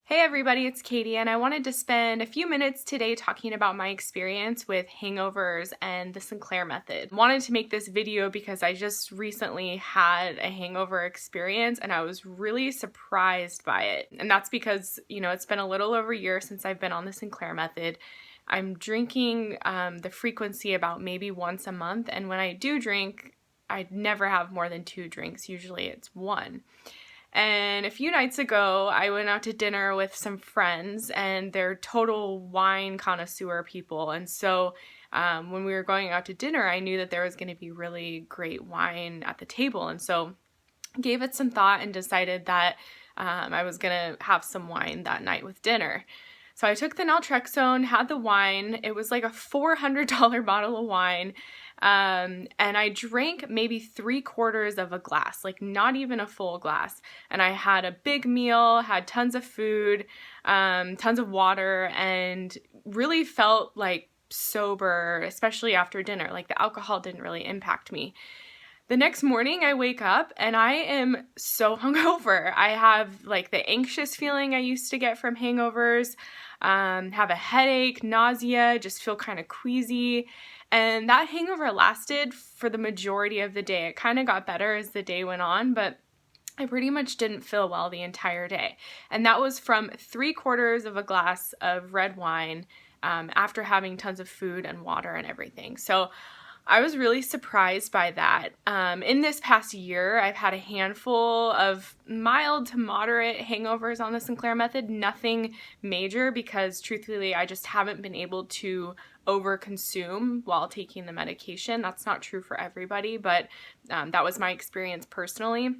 Hey everybody, it's Katie, and I wanted to spend a few minutes today talking about my experience with hangovers and the Sinclair Method. Wanted to make this video because I just recently had a hangover experience and I was really surprised by it. And that's because, it's been a little over a year since I've been on the Sinclair Method. I'm drinking the frequency about maybe once a month, and when I do drink, I never have more than 2 drinks. Usually it's 1. And a few nights ago, I went out to dinner with some friends, and they're total wine connoisseur people. And so when we were going out to dinner, I knew that there was going to be really great wine at the table. And so gave it some thought and decided that I was going to have some wine that night with dinner. So I took the naltrexone, had the wine. It was like a $400 bottle of wine. And I drank maybe 3/4 of a glass, like not even a full glass. And I had a big meal, had tons of food, tons of water, and really felt like sober, especially after dinner. Like the alcohol didn't really impact me. The next morning I wake up and I am so hungover. I have like the anxious feeling I used to get from hangovers, have a headache, nausea, just feel kind of queasy. And that hangover lasted for the majority of the day. It kind of got better as the day went on, but I pretty much didn't feel well the entire day. And that was from 3/4 of a glass of red wine after having tons of food and water and everything. So I was really surprised by that. In this past year, I've had a handful of mild to moderate hangovers on the Sinclair Method, nothing major, because truthfully, I just haven't been able to overconsume while taking the medication. That's not true for everybody, but that was my experience personally.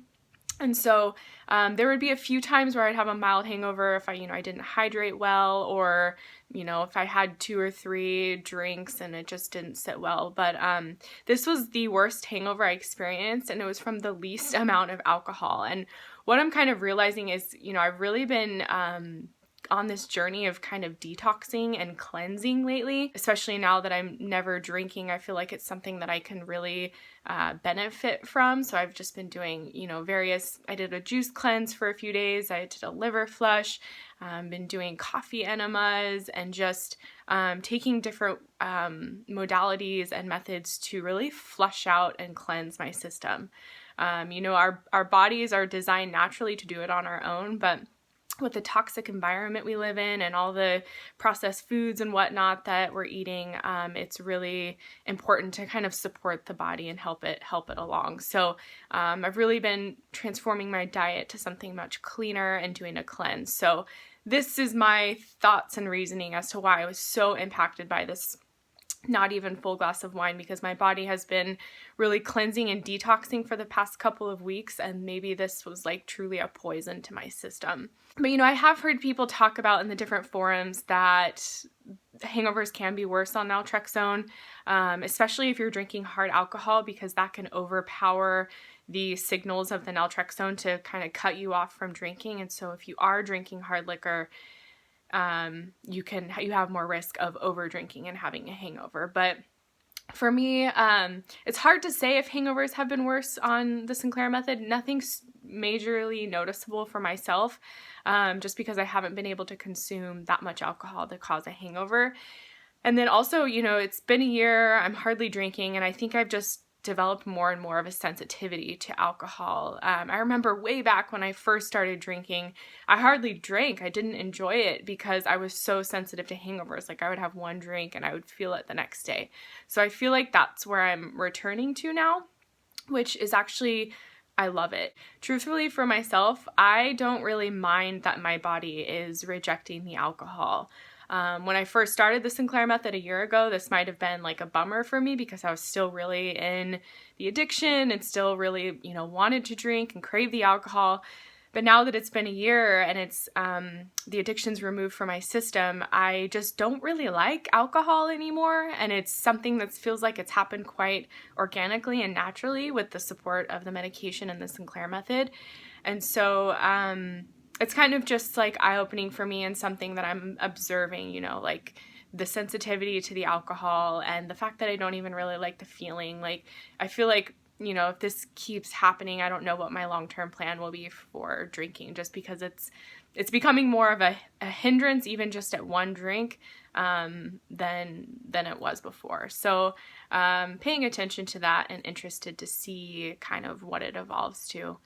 And so there would be a few times where I'd have a mild hangover if I didn't hydrate well, or, if I had 2 or 3 drinks and it just didn't sit well. But this was the worst hangover I experienced, and it was from the least amount of alcohol. And what I'm kind of realizing is, I've really been on this journey of kind of detoxing and cleansing lately, especially now that I'm never drinking. I feel like it's something that I can really benefit from. So I've just been doing, I did a juice cleanse for a few days. I did a liver flush, been doing coffee enemas, and just taking different modalities and methods to really flush out and cleanse my system. Our bodies are designed naturally to do it on our own, but with the toxic environment we live in and all the processed foods and whatnot that we're eating, it's really important to kind of support the body and help it along. So I've really been transforming my diet to something much cleaner and doing a cleanse. So this is my thoughts and reasoning as to why I was so impacted by this not even full glass of wine, because my body has been really cleansing and detoxing for the past couple of weeks, and maybe this was like truly a poison to my system. But I have heard people talk about in the different forums that hangovers can be worse on naltrexone, especially if you're drinking hard alcohol, because that can overpower the signals of the naltrexone to kind of cut you off from drinking. And so if you are drinking hard liquor, you have more risk of over drinking and having a hangover. But for me, it's hard to say if hangovers have been worse on the Sinclair Method. Nothing's majorly noticeable for myself, just because I haven't been able to consume that much alcohol to cause a hangover. And then also, it's been a year, I'm hardly drinking, and I think I've just developed more and more of a sensitivity to alcohol. I remember way back when I first started drinking, I hardly drank. I didn't enjoy it because I was so sensitive to hangovers. Like I would have 1 drink and I would feel it the next day. So I feel like that's where I'm returning to now, which is actually, I love it. Truthfully, for myself, I don't really mind that my body is rejecting the alcohol. When I first started the Sinclair Method a year ago, this might have been like a bummer for me because I was still really in the addiction and still really, wanted to drink and crave the alcohol. But now that it's been a year and it's the addiction's removed from my system, I just don't really like alcohol anymore. And it's something that feels like it's happened quite organically and naturally with the support of the medication and the Sinclair Method. And so it's kind of just like eye-opening for me, and something that I'm observing, like the sensitivity to the alcohol and the fact that I don't even really like the feeling. Like I feel like, if this keeps happening, I don't know what my long-term plan will be for drinking, just because it's it's becoming more of a hindrance even just at one drink than it was before. So paying attention to that and interested to see kind of what it evolves to.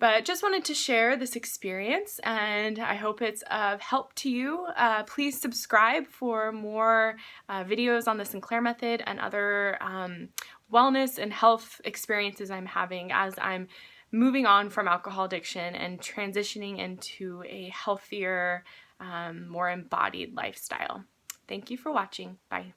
But just wanted to share this experience, and I hope it's of help to you. Please subscribe for more videos on the Sinclair Method and other wellness and health experiences I'm having as I'm moving on from alcohol addiction and transitioning into a healthier, more embodied lifestyle. Thank you for watching. Bye.